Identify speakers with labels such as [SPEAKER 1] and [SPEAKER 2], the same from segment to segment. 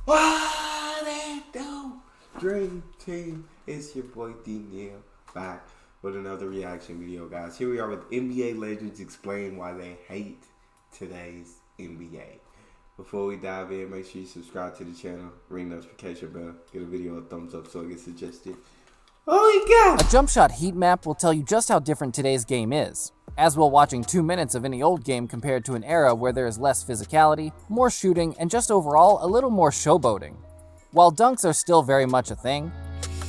[SPEAKER 1] What they do? Dream Team. It's your boy Neal back with another reaction video, guys. Here we are with NBA legends explain why they hate today's NBA. Before we dive in, make sure you subscribe to the channel, ring the notification bell, get a video a thumbs up so it gets suggested. Oh, you got
[SPEAKER 2] a jump shot heat map will tell you just how different today's game is, as will watching 2 minutes of any old game compared to an era where there is less physicality, more shooting, and just overall a little more showboating. While dunks are still very much a thing,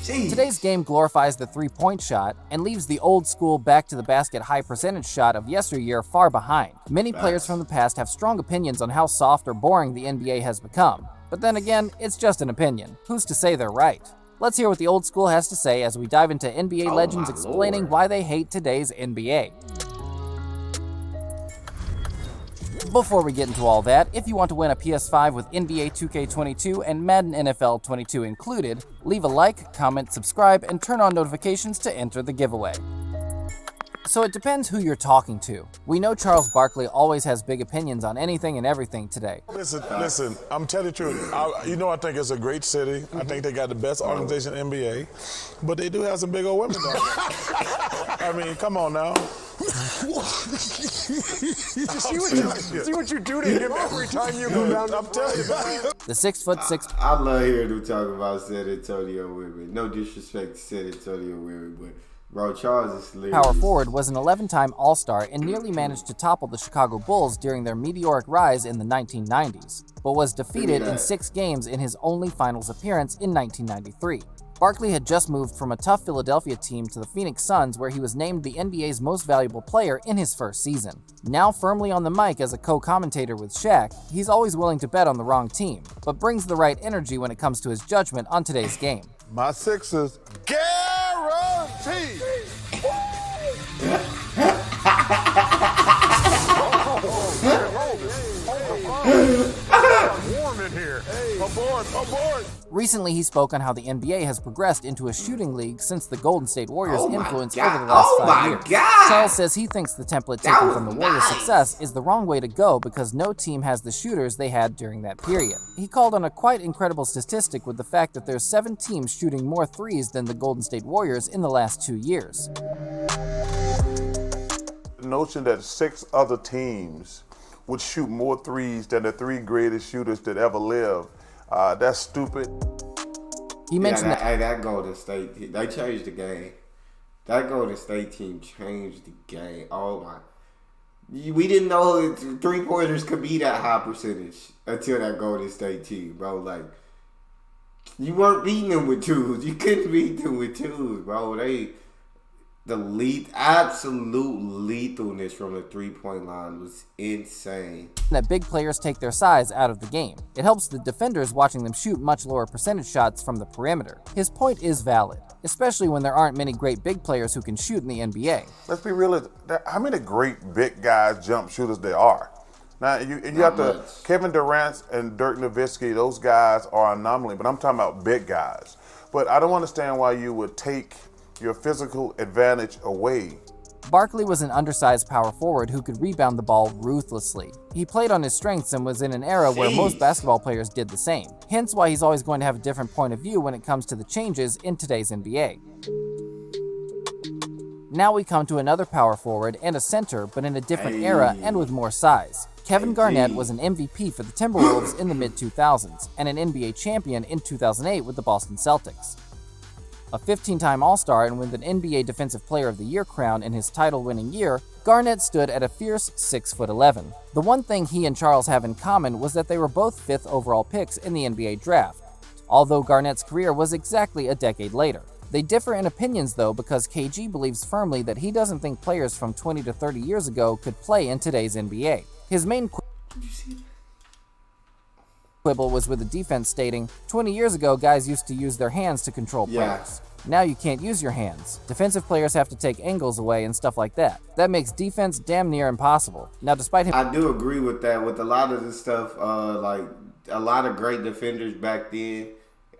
[SPEAKER 2] today's game glorifies the three-point shot and leaves the old-school back-to-the-basket high-percentage shot of yesteryear far behind. Many players from the past have strong opinions on how soft or boring the NBA has become, but then again, it's just an opinion. Who's to say they're right? Let's hear what the old school has to say as we dive into NBA legends explaining why they hate today's NBA. Before we get into all that, if you want to win a PS5 with NBA 2K22 and Madden NFL 22 included, leave a like, comment, subscribe, and turn on notifications to enter the giveaway. So it depends who you're talking to. We know Charles Barkley always has big opinions on anything and everything today.
[SPEAKER 3] Listen, I'm telling you the truth. I think it's a great city. I think they got the best organization in the NBA, but they do have some big old women down there. I mean, come on now. See what you do to him every time you go down. I'm telling you, man.
[SPEAKER 2] The 6'6".
[SPEAKER 1] I love hearing him talk about San Antonio women. No disrespect to San Antonio women, but bro, Charles is hilarious.
[SPEAKER 2] Power forward was an 11-time All-Star and nearly managed to topple the Chicago Bulls during their meteoric rise in the 1990s, but was defeated in 6 games in his only finals appearance in 1993. Barkley had just moved from a tough Philadelphia team to the Phoenix Suns, where he was named the NBA's most valuable player in his first season. Now firmly on the mic as a co-commentator with Shaq, he's always willing to bet on the wrong team, but brings the right energy when it comes to his judgment on today's game.
[SPEAKER 3] My Sixers guaranteed. Warm in here. Aboard.
[SPEAKER 2] Recently, he spoke on how the NBA has progressed into a shooting league since the Golden State Warriors' influence over the last 5 years. Charles says he thinks the template taken from the Warriors' success is the wrong way to go because no team has the shooters they had during that period. He called on a quite incredible statistic with the fact that there's 7 teams shooting more threes than the Golden State Warriors in the last 2 years.
[SPEAKER 3] The notion that 6 other teams would shoot more threes than the 3 greatest shooters that ever lived, that's stupid.
[SPEAKER 2] He mentioned
[SPEAKER 1] that Golden State, they changed the game. That Golden State team changed the game. Oh my. We didn't know three-pointers could be that high percentage until that Golden State team, bro. Like, you weren't beating them with twos. You couldn't beat them with twos, bro. The absolute lethalness from the three-point line was insane.
[SPEAKER 2] That big players take their size out of the game. It helps the defenders watching them shoot much lower percentage shots from the perimeter. His point is valid, especially when there aren't many great big players who can shoot in the NBA.
[SPEAKER 3] Let's be real. How many great big guys, jump shooters there are? Now, you have to, Kevin Durant and Dirk Nowitzki, those guys are an anomaly, but I'm talking about big guys. But I don't understand why you would take your physical advantage away.
[SPEAKER 2] Barkley was an undersized power forward who could rebound the ball ruthlessly. He played on his strengths and was in an era where most basketball players did the same. Hence why he's always going to have a different point of view when it comes to the changes in today's NBA. Now we come to another power forward and a center, but in a different era and with more size. Kevin Garnett was an MVP for the Timberwolves in the mid-2000s and an NBA champion in 2008 with the Boston Celtics. A 15-time All-Star and with an NBA Defensive Player of the Year crown in his title-winning year, Garnett stood at a fierce 6'11". The one thing he and Charles have in common was that they were both 5th overall picks in the NBA draft, although Garnett's career was exactly a decade later. They differ in opinions though, because KG believes firmly that he doesn't think players from 20 to 30 years ago could play in today's NBA. His main quibble was with the defense, stating, 20 years ago guys used to use their hands to control players. Now you can't use your hands. Defensive players have to take angles away and stuff like that. That makes defense damn near impossible. Now despite him—
[SPEAKER 1] I do agree with that. With a lot of the stuff, like a lot of great defenders back then,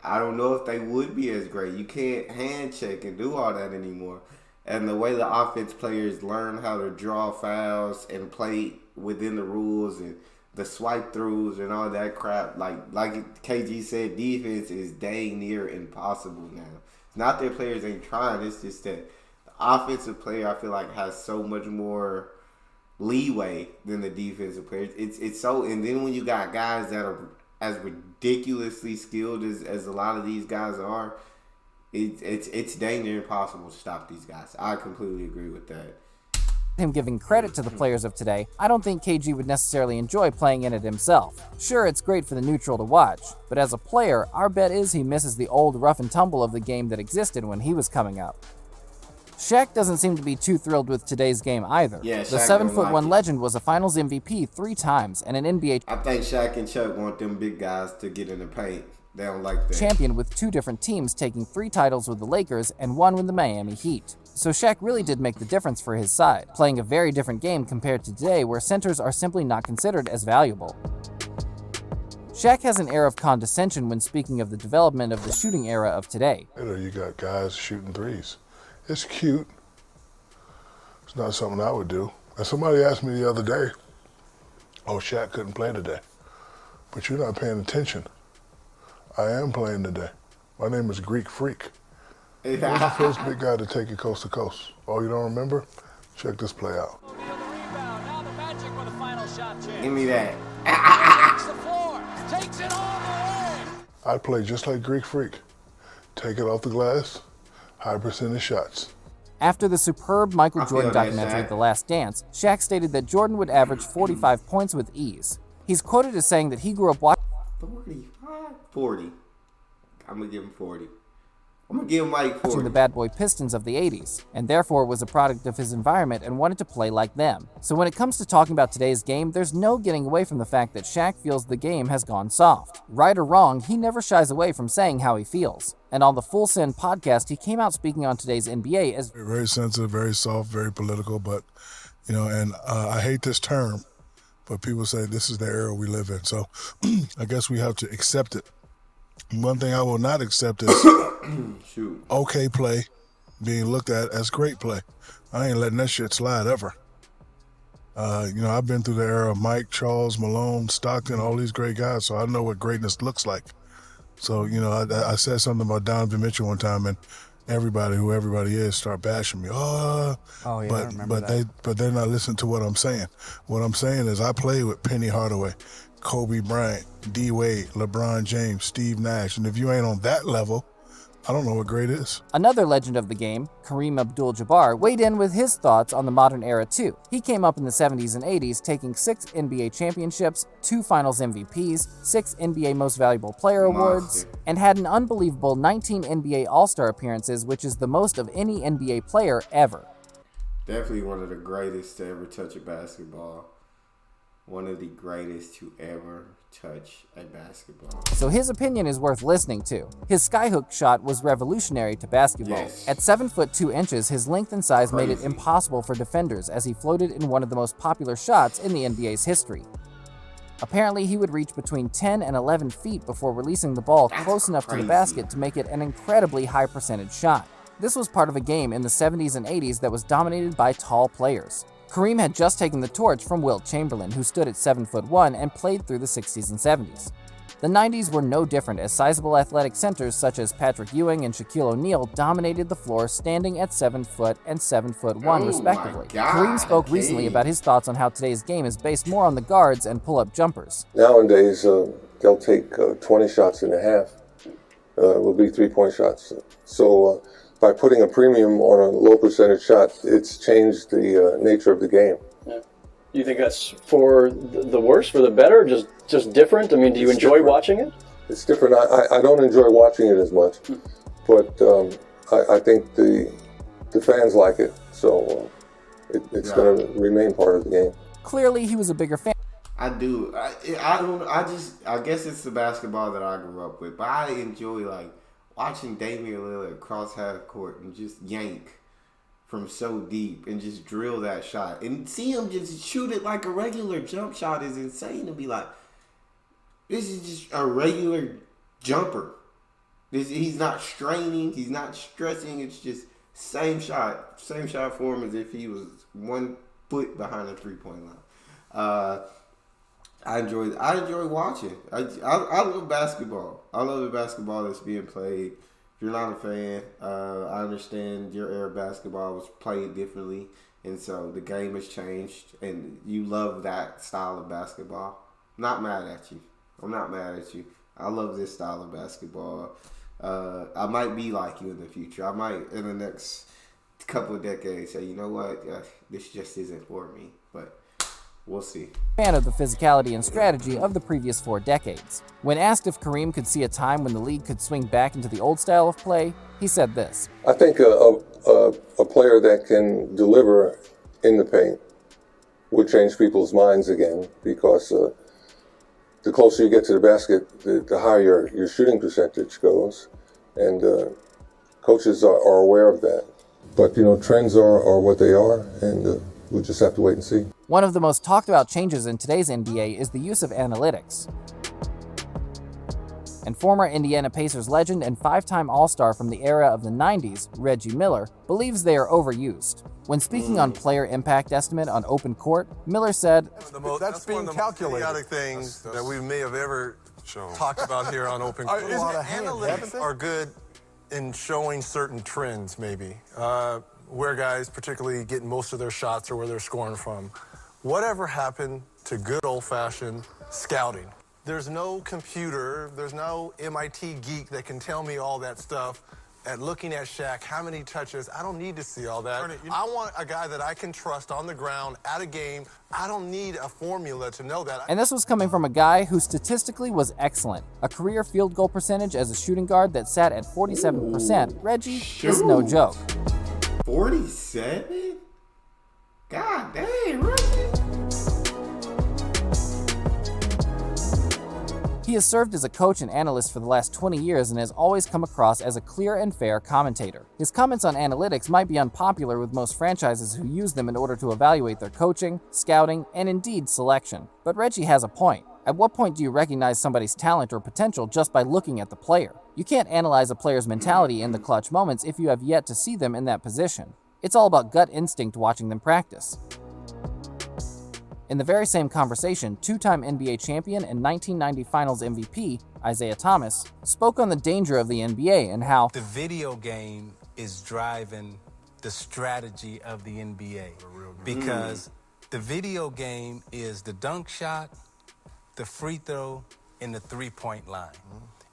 [SPEAKER 1] I don't know if they would be as great. You can't hand check and do all that anymore. And the way the offense players learn how to draw fouls and play within the rules and the swipe throughs and all that crap. Like KG said, defense is dang near impossible now. It's not that players ain't trying. It's just that the offensive player, I feel like, has so much more leeway than the defensive players. It's so, and then when you got guys that are as ridiculously skilled as a lot of these guys are, it's dang near impossible to stop these guys. I completely agree with that.
[SPEAKER 2] Him giving credit to the players of today, I don't think KG would necessarily enjoy playing in it himself. Sure, it's great for the neutral to watch, but as a player, our bet is he misses the old rough and tumble of the game that existed when he was coming up. Shaq doesn't seem to be too thrilled with today's game either.
[SPEAKER 1] Yeah,
[SPEAKER 2] the
[SPEAKER 1] Shaq
[SPEAKER 2] 7'1" legend was a Finals MVP 3 times and an NBA
[SPEAKER 1] I think Shaq and Chuck want them big guys to get in the paint. They don't like that.
[SPEAKER 2] champion with 2 different teams taking 3 titles with the Lakers and 1 with the Miami Heat. So Shaq really did make the difference for his side, playing a very different game compared to today where centers are simply not considered as valuable. Shaq has an air of condescension when speaking of the development of the shooting era of today.
[SPEAKER 4] You got guys shooting threes. It's cute. It's not something I would do. And somebody asked me the other day, oh, Shaq couldn't play today. But you're not paying attention. I am playing today. My name is Greek Freak. I was the first big guy to take it coast to coast. Oh, you don't remember? Check this play out.
[SPEAKER 1] Give me that.
[SPEAKER 4] I play just like Greek Freak. Take it off the glass, high percentage shots.
[SPEAKER 2] After the superb Michael Jordan
[SPEAKER 1] that,
[SPEAKER 2] documentary,
[SPEAKER 1] Shaq.
[SPEAKER 2] The Last Dance, Shaq stated that Jordan would average 45 points with ease. He's quoted as saying that he grew up watching
[SPEAKER 1] 40. I'm going to give him 40. I'm going to give him like 40.
[SPEAKER 2] the bad boy Pistons of the 80s, and therefore was a product of his environment and wanted to play like them. So when it comes to talking about today's game, there's no getting away from the fact that Shaq feels the game has gone soft. Right or wrong, he never shies away from saying how he feels. And on the Full Send podcast, he came out speaking on today's NBA as
[SPEAKER 4] Very sensitive, very soft, very political, but, and I hate this term, but people say this is the era we live in. So I guess we have to accept it. One thing I will not accept is okay play being looked at as great play. I ain't letting that shit slide ever. I've been through the era of Mike, Charles, Malone, Stockton, all these great guys, so I know what greatness looks like. So, I said something about Donovan Mitchell one time, and who everybody is, start bashing me.
[SPEAKER 2] I remember that.
[SPEAKER 4] But they're not listening to what I'm saying. What I'm saying is I played with Penny Hardaway, Kobe Bryant, D. Wade, LeBron James, Steve Nash, and if you ain't on that level, I don't know what great is.
[SPEAKER 2] Another legend of the game, Kareem Abdul-Jabbar, weighed in with his thoughts on the modern era too. He came up in the 70s and 80s, taking 6 NBA championships, 2 Finals MVPs, 6 NBA Most Valuable Player awards, and had an unbelievable 19 NBA All-Star appearances, which is the most of any NBA player ever.
[SPEAKER 1] Definitely one of the greatest to ever touch a basketball. One of the greatest to ever touch a basketball.
[SPEAKER 2] So his opinion is worth listening to. His skyhook shot was revolutionary to basketball.
[SPEAKER 1] Yes.
[SPEAKER 2] At 7 foot 2 inches, his length and size made it
[SPEAKER 1] Crazy.
[SPEAKER 2] impossible for defenders as he floated in one of the most popular shots in the NBA's history. Apparently, he would reach between 10 and 11 feet before releasing the ball close enough to the
[SPEAKER 1] crazy.
[SPEAKER 2] basket to make it an incredibly high percentage shot. This was part of a game in the 70s and 80s that was dominated by tall players. Kareem had just taken the torch from Wilt Chamberlain, who stood at 7'1" and played through the 60s and 70s. The 90s were no different, as sizable athletic centers such as Patrick Ewing and Shaquille O'Neal dominated the floor, standing at 7 foot and 7'1", respectively.
[SPEAKER 1] God,
[SPEAKER 2] Kareem spoke recently about his thoughts on how today's game is based more on the guards and pull-up jumpers.
[SPEAKER 5] Nowadays, they'll take 20 shots and a half. Will be 3-point shots. So by putting a premium on a low percentage shot, it's changed the nature of the game.
[SPEAKER 6] Yeah. You think that's for the worse, for the better, just different? I mean, do you enjoy watching it?
[SPEAKER 5] It's different. I don't enjoy watching it as much, but I think the fans like it, so it's going to remain part of the game.
[SPEAKER 2] Clearly, he was a bigger fan.
[SPEAKER 1] I do. I guess it's the basketball that I grew up with, but I enjoy watching Damian Lillard cross half court and just yank from so deep and just drill that shot and see him just shoot it like a regular jump shot is insane to be like, this is just a regular jumper. He's not straining, he's not stressing. It's just same shot for him as if he was 1 foot behind the 3-point line. I enjoy watching. I love basketball. I love the basketball that's being played. If you're not a fan, I understand your era of basketball was played differently, and so the game has changed, and you love that style of basketball. Not mad at you. I'm not mad at you. I love this style of basketball. I might be like you in the future. I might, in the next couple of decades, say, you know what, this just isn't for me. But we'll see.
[SPEAKER 2] Fan of the physicality and strategy of the previous 4 decades. When asked if Kareem could see a time when the league could swing back into the old style of play, he said this.
[SPEAKER 5] I think a player that can deliver in the paint would change people's minds again, because the closer you get to the basket, the higher your shooting percentage goes, and coaches are aware of that. But trends are what they are, and we'll just have to wait and see.
[SPEAKER 2] One of the most talked about changes in today's NBA is the use of analytics. And former Indiana Pacers legend and 5-time All-Star from the era of the 90s, Reggie Miller, believes they are overused. When speaking on player impact estimate on open court, Miller said,
[SPEAKER 7] That's being calculated. Chaotic things that we may have ever talked about here on open court. Analytics are good in showing certain trends, maybe, where guys particularly get most of their shots or where they're scoring from. Whatever happened to good old-fashioned scouting? There's no computer, there's no MIT geek that can tell me all that stuff. At looking at Shaq, how many touches? I don't need to see all that. I want a guy that I can trust on the ground at a game. I don't need a formula to know that.
[SPEAKER 2] And this was coming from a guy who statistically was excellent. A career field goal percentage as a shooting guard that sat at 47%. Reggie is no joke.
[SPEAKER 1] 47? God dang, Reggie.
[SPEAKER 2] He has served as a coach and analyst for the last 20 years and has always come across as a clear and fair commentator. His comments on analytics might be unpopular with most franchises who use them in order to evaluate their coaching, scouting, and indeed selection. But Reggie has a point. At what point do you recognize somebody's talent or potential just by looking at the player? You can't analyze a player's mentality in the clutch moments if you have yet to see them in that position. It's all about gut instinct watching them practice. In the very same conversation, 2-time NBA champion and 1990 Finals MVP, Isaiah Thomas, spoke on the danger of the NBA and how
[SPEAKER 8] the video game is driving the strategy of the NBA. Because the video game is the dunk shot, the free throw, and the three-point line.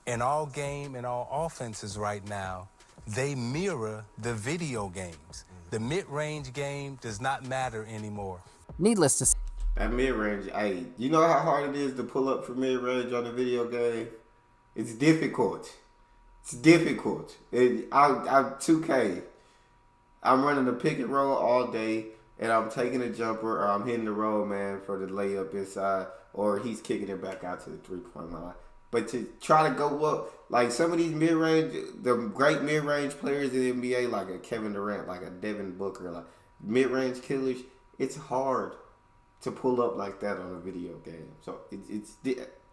[SPEAKER 8] In all game and all offenses right now, they mirror the video games. The mid-range game does not matter anymore.
[SPEAKER 2] Needless to say,
[SPEAKER 1] that mid-range, hey, you know how hard it is to pull up for mid-range on a video game? It's difficult. It's difficult. I'm 2K. I'm running the pick and roll all day, and I'm taking a jumper, or I'm hitting the roll man for the layup inside, or he's kicking it back out to the three-point line. But to try to go up, like some of these mid-range, the great mid-range players in the NBA, like a Kevin Durant, like a Devin Booker, like mid-range killers, it's hard to pull up like that on a video game. So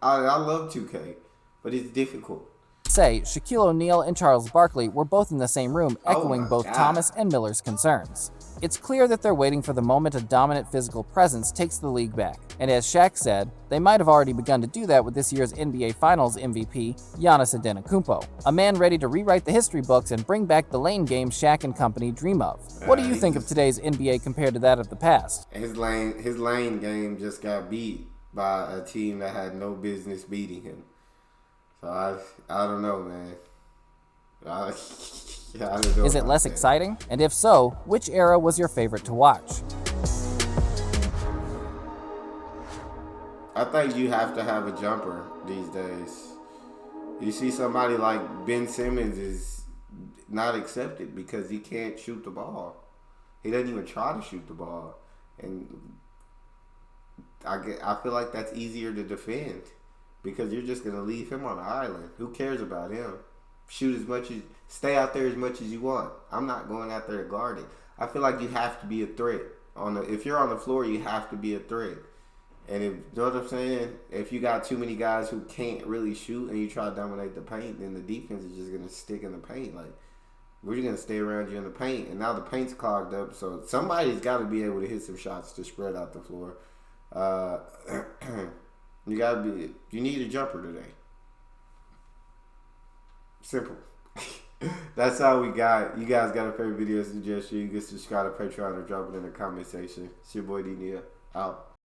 [SPEAKER 1] I love 2K, but it's difficult.
[SPEAKER 2] Say, Shaquille O'Neal and Charles Barkley were both in the same room, echoing both Thomas and Miller's concerns. It's clear that they're waiting for the moment a dominant physical presence takes the league back. And as Shaq said, they might have already begun to do that with this year's NBA Finals MVP, Giannis Antetokounmpo, a man ready to rewrite the history books and bring back the lane game Shaq and company dream of. What do you think of today's NBA compared to that of the past?
[SPEAKER 1] His lane game just got beat by a team that had no business beating him. So I don't know, man. I don't know.
[SPEAKER 2] Is it less exciting? And if so, which era was your favorite to watch?
[SPEAKER 1] I think you have to have a jumper these days. You see somebody like Ben Simmons is not accepted because he can't shoot the ball. He doesn't even try to shoot the ball. And I feel like that's easier to defend because you're just going to leave him on the island. Who cares about him? Stay out there as much as you want. I'm not going out there to guard it. I feel like you have to be a threat. If you're on the floor, you have to be a threat. And if, you know what I'm saying? If you got too many guys who can't really shoot and you try to dominate the paint, then the defense is just going to stick in the paint. Like, we're just going to stay around you in the paint. And now the paint's clogged up, so somebody's got to be able to hit some shots to spread out the floor. You need a jumper today. Simple. That's all we got. You guys got a favorite video suggestion, you can subscribe to Patreon or drop it in the comment section. It's your boy D Neal. Out.